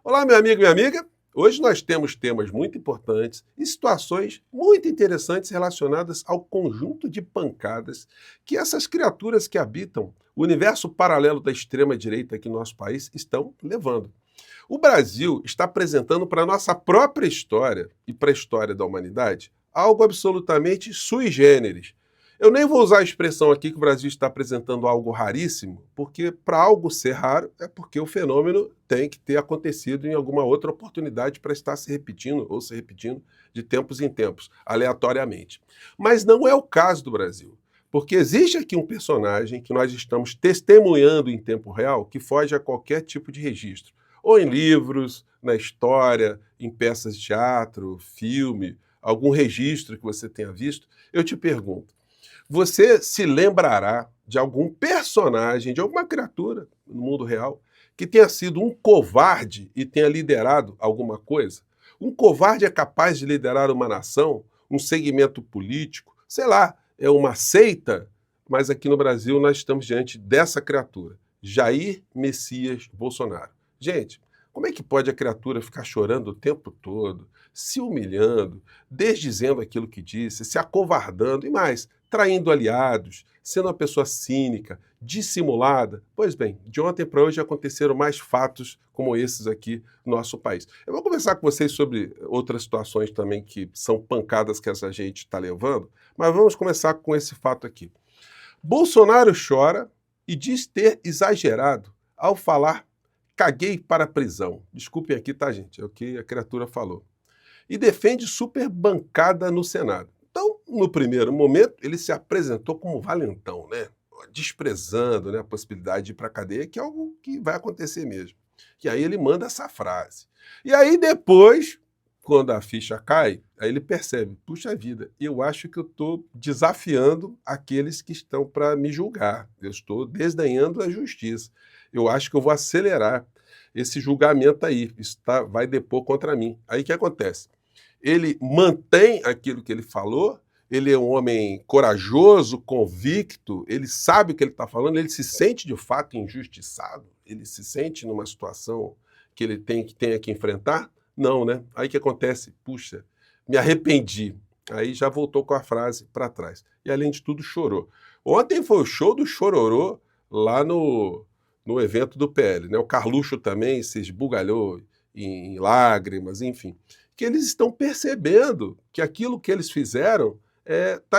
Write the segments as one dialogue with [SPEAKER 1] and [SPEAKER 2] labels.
[SPEAKER 1] Olá, meu amigo e minha amiga. Hoje nós temos temas muito importantes e situações muito interessantes relacionadas ao conjunto de pancadas que essas criaturas que habitam o universo paralelo da extrema-direita aqui no nosso país estão levando. O Brasil está apresentando para a nossa própria história e para a história da humanidade algo absolutamente sui generis. Eu nem vou usar a expressão aqui que o Brasil está apresentando algo raríssimo, porque para algo ser raro é porque o fenômeno tem que ter acontecido em alguma outra oportunidade para estar se repetindo ou se repetindo de tempos em tempos, aleatoriamente. Mas não é o caso do Brasil, porque existe aqui um personagem que nós estamos testemunhando em tempo real que foge a qualquer tipo de registro, ou em livros, na história, em peças de teatro, filme, algum registro que você tenha visto. Eu te pergunto, você se lembrará de algum personagem, de alguma criatura no mundo real que tenha sido um covarde e tenha liderado alguma coisa? Um covarde é capaz de liderar uma nação, um segmento político, sei lá, é uma seita, mas aqui no Brasil nós estamos diante dessa criatura, Jair Messias Bolsonaro. Gente, como é que pode a criatura ficar chorando o tempo todo, se humilhando, desdizendo aquilo que disse, se acovardando e mais, traindo aliados, sendo uma pessoa cínica, dissimulada? Pois bem, de ontem para hoje aconteceram mais fatos como esses aqui no nosso país. Eu vou conversar com vocês sobre outras situações também que são pancadas que essa gente está levando, mas vamos começar com esse fato aqui. Bolsonaro chora e diz ter exagerado ao falar "caguei para a prisão". Desculpem aqui, tá, gente? É o que a criatura falou. E defende superbancada no Senado. Então, no primeiro momento, ele se apresentou como valentão, né? Desprezando, né, a possibilidade de ir para a cadeia, que é algo que vai acontecer mesmo. E aí ele manda essa frase. E aí depois, quando a ficha cai, aí ele percebe, puxa vida, eu acho que eu estou desafiando aqueles que estão para me julgar. Eu estou desdenhando a justiça. Eu acho que eu vou acelerar esse julgamento aí. Isso vai depor contra mim. Aí o que acontece? Ele mantém aquilo que ele falou, ele é um homem corajoso, convicto, ele sabe o que ele está falando, ele se sente de fato injustiçado, ele se sente numa situação que ele tenha que enfrentar? Não, né? Aí o que acontece? Puxa, me arrependi. Aí já voltou com a frase para trás. E além de tudo, chorou. Ontem foi o show do Chororô lá no evento do PL, né? O Carluxo também se esbugalhou em lágrimas, enfim. Que eles estão percebendo que aquilo que eles fizeram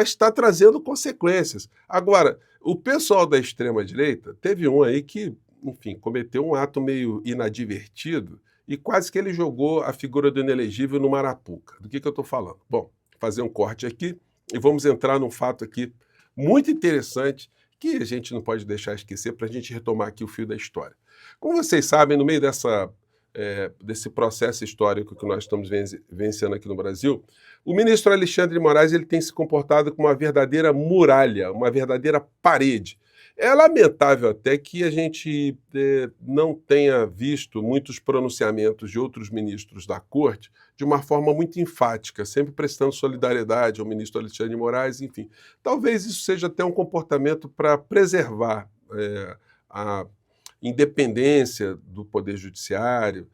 [SPEAKER 1] está trazendo consequências. Agora, o pessoal da extrema-direita, teve um aí que, enfim, cometeu um ato meio inadvertido e quase que ele jogou a figura do inelegível no Marapuca. Do que eu estou falando? Bom, fazer um corte aqui e vamos entrar num fato aqui muito interessante que a gente não pode deixar esquecer para a gente retomar aqui o fio da história. Como vocês sabem, no meio desse processo histórico que nós estamos vencendo aqui no Brasil, o ministro Alexandre de Moraes ele tem se comportado como uma verdadeira muralha, uma verdadeira parede. É lamentável até que a gente não tenha visto muitos pronunciamentos de outros ministros da corte de uma forma muito enfática, sempre prestando solidariedade ao ministro Alexandre de Moraes, enfim. Talvez isso seja até um comportamento para preservar a independência do Poder Judiciário,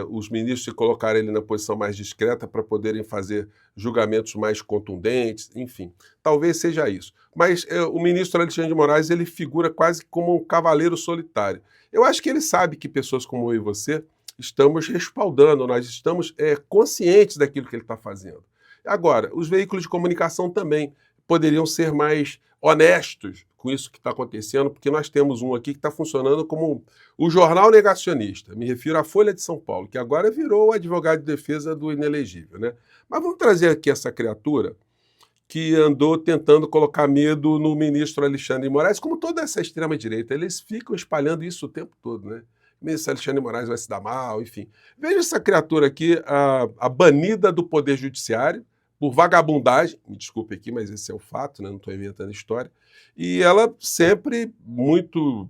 [SPEAKER 1] os ministros se colocarem ele na posição mais discreta para poderem fazer julgamentos mais contundentes, enfim, talvez seja isso. Mas o ministro Alexandre de Moraes ele figura quase como um cavaleiro solitário. Eu acho que ele sabe que pessoas como eu e você estamos respaldando, nós estamos conscientes daquilo que ele está fazendo. Agora, os veículos de comunicação também poderiam ser mais honestos com isso que está acontecendo, porque nós temos um aqui que está funcionando como o jornal negacionista, me refiro à Folha de São Paulo, que agora virou o advogado de defesa do inelegível, né? Mas vamos trazer aqui essa criatura que andou tentando colocar medo no ministro Alexandre de Moraes, como toda essa extrema-direita, eles ficam espalhando isso o tempo todo, né? O ministro Alexandre de Moraes vai se dar mal, enfim. Veja essa criatura aqui, a banida do Poder Judiciário, por vagabundagem, me desculpe aqui, mas esse é o fato, né? Não estou inventando história, e ela sempre muito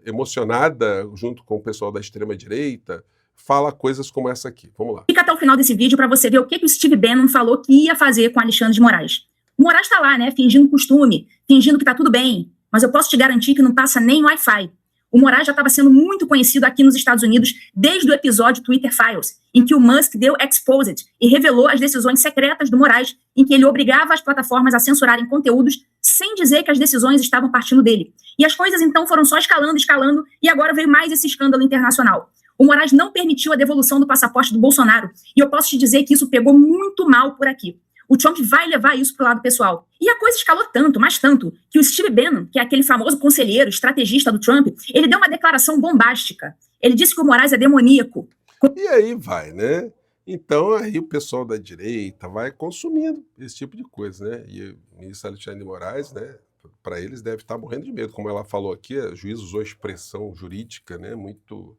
[SPEAKER 1] emocionada, junto com o pessoal da extrema-direita, fala coisas como essa aqui. Vamos lá.
[SPEAKER 2] Fica até o final desse vídeo para você ver o que o Steve Bannon falou que ia fazer com Alexandre de Moraes. O Moraes está lá, né, fingindo costume, fingindo que está tudo bem, mas eu posso te garantir que não passa nem Wi-Fi. O Moraes já estava sendo muito conhecido aqui nos Estados Unidos desde o episódio Twitter Files, em que o Musk deu exposed e revelou as decisões secretas do Moraes, em que ele obrigava as plataformas a censurarem conteúdos sem dizer que as decisões estavam partindo dele. E as coisas então foram só escalando, e agora veio mais esse escândalo internacional. O Moraes não permitiu a devolução do passaporte do Bolsonaro, e eu posso te dizer que isso pegou muito mal por aqui. O Trump vai levar isso para o lado pessoal. E a coisa escalou tanto, mas tanto, que o Steve Bannon, que é aquele famoso conselheiro, estrategista do Trump, ele deu uma declaração bombástica. Ele disse que o Moraes é demoníaco.
[SPEAKER 1] E aí vai, né? Então aí o pessoal da direita vai consumindo esse tipo de coisa, né? E o ministro Alexandre de Moraes, né? Para eles deve estar morrendo de medo. Como ela falou aqui, a juíza usou a expressão jurídica, né? Muito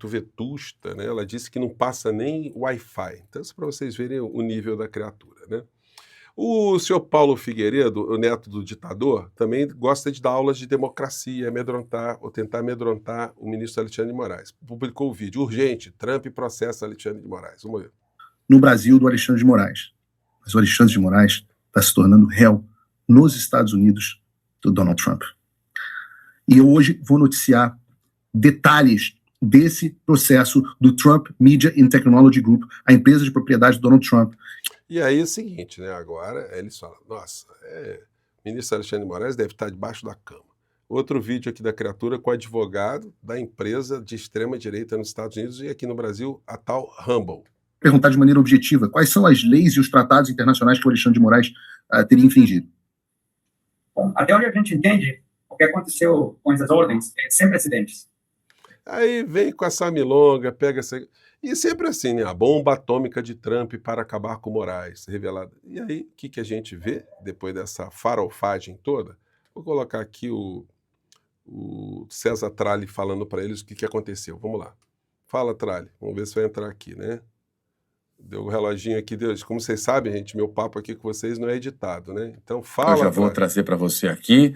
[SPEAKER 1] vetusta, né? Ela disse que não passa nem Wi-Fi. Então, isso para vocês verem o nível da criatura, né? O senhor Paulo Figueiredo, o neto do ditador, também gosta de dar aulas de democracia, amedrontar ou tentar amedrontar o ministro Alexandre de Moraes. Publicou o vídeo, urgente, Trump processa Alexandre de Moraes. Vamos ver.
[SPEAKER 3] No Brasil, do Alexandre de Moraes. Mas o Alexandre de Moraes está se tornando réu nos Estados Unidos do Donald Trump. E eu hoje vou noticiar detalhes desse processo do Trump Media and Technology Group, a empresa de propriedade do Donald Trump.
[SPEAKER 1] E aí é o seguinte, né? Agora eles falam, nossa, o ministro Alexandre de Moraes deve estar debaixo da cama. Outro vídeo aqui da criatura com o advogado da empresa de extrema-direita nos Estados Unidos e aqui no Brasil, a tal Rumble.
[SPEAKER 3] Perguntar de maneira objetiva, quais são as leis e os tratados internacionais que o Alexandre de Moraes teria infringido?
[SPEAKER 4] Bom, até onde a gente entende, o que aconteceu com essas ordens é sem precedentes.
[SPEAKER 1] Aí vem com essa milonga, pega essa... E sempre assim, né? A bomba atômica de Trump para acabar com Moraes, revelada. E aí, o que a gente vê depois dessa farofagem toda? Vou colocar aqui o César Tralli falando para eles o que aconteceu. Vamos lá. Fala, Tralli. Vamos ver se vai entrar aqui, né? Deu o reloginho aqui. Como vocês sabem, gente, meu papo aqui com vocês não é editado, né? Então fala,
[SPEAKER 5] eu já vou trazer para você aqui.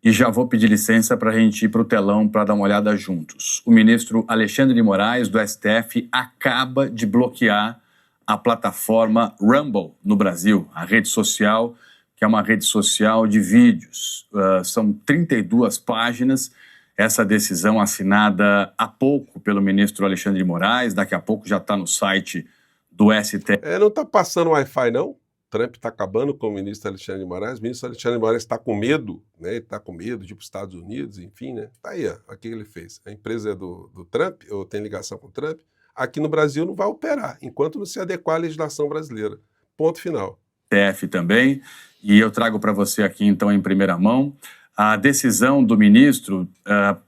[SPEAKER 5] E já vou pedir licença para a gente ir para o telão para dar uma olhada juntos. O ministro Alexandre de Moraes, do STF, acaba de bloquear a plataforma Rumble no Brasil, a rede social, que é uma rede social de vídeos. São 32 páginas. Essa decisão assinada há pouco pelo ministro Alexandre de Moraes, daqui a pouco já está no site do STF.
[SPEAKER 1] Não está passando Wi-Fi, não? Trump está acabando com o ministro Alexandre de Moraes. O ministro Alexandre de Moraes está com medo, né? Ele está com medo de ir para os Estados Unidos, enfim, né? Tá aí, ó, o que ele fez. A empresa é do Trump, ou tem ligação com o Trump. Aqui no Brasil não vai operar, enquanto não se adequar à legislação brasileira. Ponto final.
[SPEAKER 5] STF também, e eu trago para você aqui, então, em primeira mão, a decisão do ministro,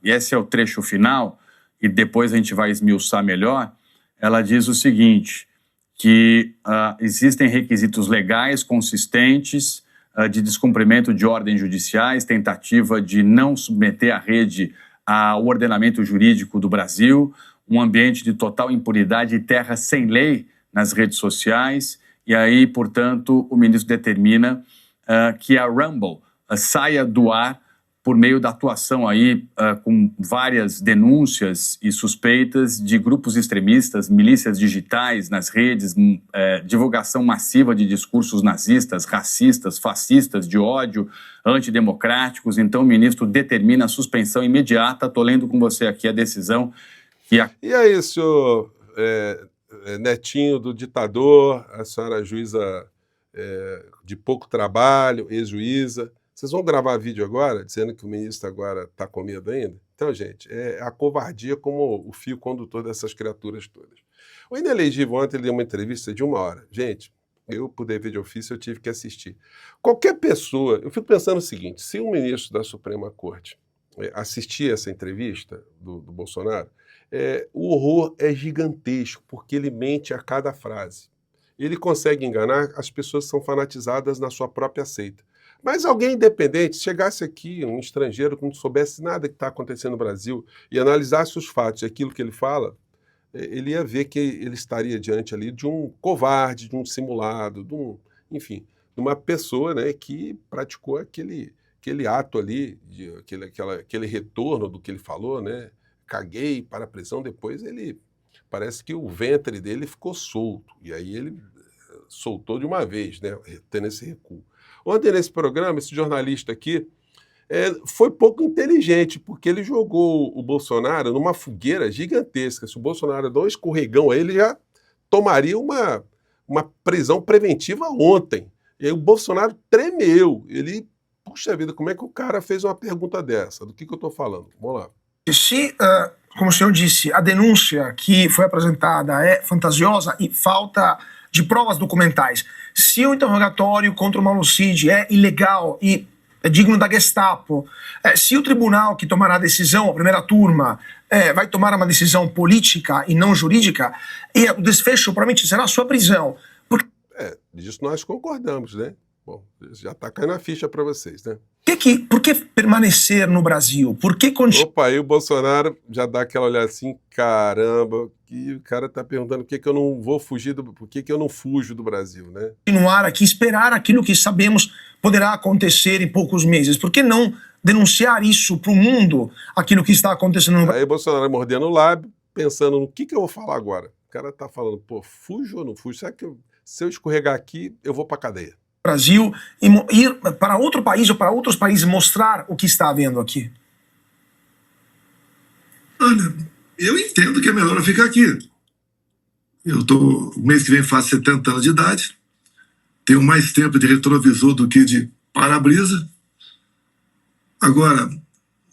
[SPEAKER 5] esse é o trecho final, e depois a gente vai esmiuçar melhor. Ela diz o seguinte, que existem requisitos legais consistentes de descumprimento de ordens judiciais, tentativa de não submeter a rede ao ordenamento jurídico do Brasil, um ambiente de total impunidade e terra sem lei nas redes sociais, e aí, portanto, o ministro determina que a Rumble saia do ar por meio da atuação aí com várias denúncias e suspeitas de grupos extremistas, milícias digitais nas redes, divulgação massiva de discursos nazistas, racistas, fascistas, de ódio, antidemocráticos. Então o ministro determina a suspensão imediata. Estou lendo com você aqui a decisão.
[SPEAKER 1] E aí, senhor netinho do ditador, a senhora juíza de pouco trabalho, ex-juíza, vocês vão gravar vídeo agora, dizendo que o ministro agora está com medo ainda? Então, gente, é a covardia como o fio condutor dessas criaturas todas. O Inelegível ontem ele deu uma entrevista de 1 hora. Gente, eu, por dever de ofício, eu tive que assistir. Qualquer pessoa, eu fico pensando o seguinte, se um ministro da Suprema Corte assistir essa entrevista do Bolsonaro, o horror é gigantesco, porque ele mente a cada frase. Ele consegue enganar as pessoas que são fanatizadas na sua própria seita. Mas alguém independente, chegasse aqui, um estrangeiro que não soubesse nada que está acontecendo no Brasil e analisasse os fatos e aquilo que ele fala, ele ia ver que ele estaria diante ali de um covarde, de um simulado, enfim, de uma pessoa, né, que praticou aquele ato ali, aquele retorno do que ele falou, né, caguei para a prisão, depois ele, parece que o ventre dele ficou solto, e aí ele soltou de uma vez, né, tendo esse recuo. Ontem, nesse programa, esse jornalista aqui, foi pouco inteligente, porque ele jogou o Bolsonaro numa fogueira gigantesca. Se o Bolsonaro dá um escorregão aí, ele já tomaria uma prisão preventiva ontem. E aí o Bolsonaro tremeu. Ele, puxa vida, como é que o cara fez uma pergunta dessa? Do que eu estou falando? Vamos lá.
[SPEAKER 6] Se, como o senhor disse, a denúncia que foi apresentada é fantasiosa e falta de provas documentais, se o interrogatório contra o Mauro Cid é ilegal e é digno da Gestapo, se o tribunal que tomará a decisão, a primeira turma, vai tomar uma decisão política e não jurídica, e o desfecho provavelmente será a sua prisão.
[SPEAKER 1] Disso nós concordamos, né? Bom, já está caindo a ficha para vocês, né?
[SPEAKER 6] Por que permanecer no Brasil? Por que
[SPEAKER 1] Opa, aí o Bolsonaro já dá aquela olhada assim, caramba, que o cara está perguntando por que eu não vou fugir, por que eu não fujo do Brasil, né?
[SPEAKER 6] Continuar aqui, esperar aquilo que sabemos poderá acontecer em poucos meses. Por que não denunciar isso para o mundo, aquilo que está acontecendo no Brasil?
[SPEAKER 1] Aí o Bolsonaro mordendo o lábio, pensando no que eu vou falar agora. O cara está falando, pô, fujo ou não fujo? Será que se eu escorregar aqui, eu vou para cadeia?
[SPEAKER 6] Brasil e ir para outro país ou para outros países mostrar o que está havendo aqui?
[SPEAKER 7] Olha, eu entendo que é melhor eu ficar aqui. O mês que vem faço 70 anos de idade, tenho mais tempo de retrovisor do que de para-brisa. Agora,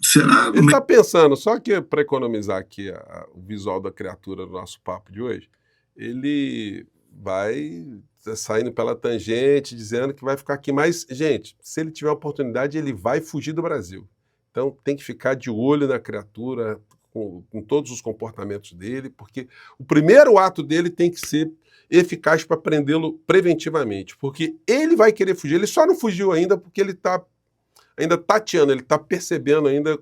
[SPEAKER 7] será...
[SPEAKER 1] Ele está pensando, só que para economizar aqui o visual da criatura do nosso papo de hoje, ele vai saindo pela tangente, dizendo que vai ficar aqui. Mas, gente, se ele tiver a oportunidade, ele vai fugir do Brasil. Então tem que ficar de olho na criatura, com todos os comportamentos dele, porque o primeiro ato dele tem que ser eficaz para prendê-lo preventivamente, porque ele vai querer fugir. Ele só não fugiu ainda porque ele está ainda tateando, ele está percebendo ainda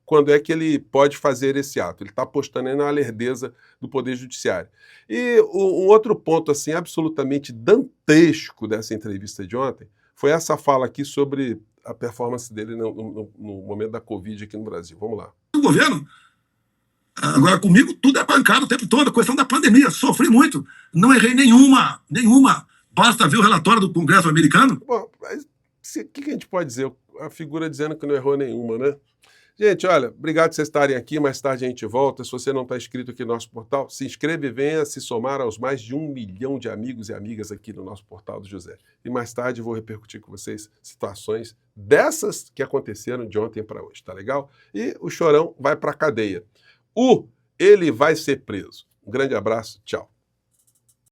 [SPEAKER 1] quando é que ele pode fazer esse ato. Ele está apostando aí na lerdeza do Poder Judiciário. E um outro ponto assim absolutamente dantesco dessa entrevista de ontem foi essa fala aqui sobre a performance dele no momento da Covid aqui no Brasil. Vamos lá.
[SPEAKER 7] O governo, agora comigo, tudo é pancada o tempo todo, a questão da pandemia, sofri muito, não errei nenhuma. Basta ver o relatório do Congresso americano.
[SPEAKER 1] Bom, mas o que a gente pode dizer? A figura dizendo que não errou nenhuma, né? Gente, olha, obrigado por vocês estarem aqui. Mais tarde a gente volta. Se você não está inscrito aqui no nosso portal, se inscreve e venha se somar aos mais de 1 milhão de amigos e amigas aqui no nosso portal do José. E mais tarde vou repercutir com vocês situações dessas que aconteceram de ontem para hoje, tá legal? E o Chorão vai para a cadeia. Ele vai ser preso. Um grande abraço, tchau.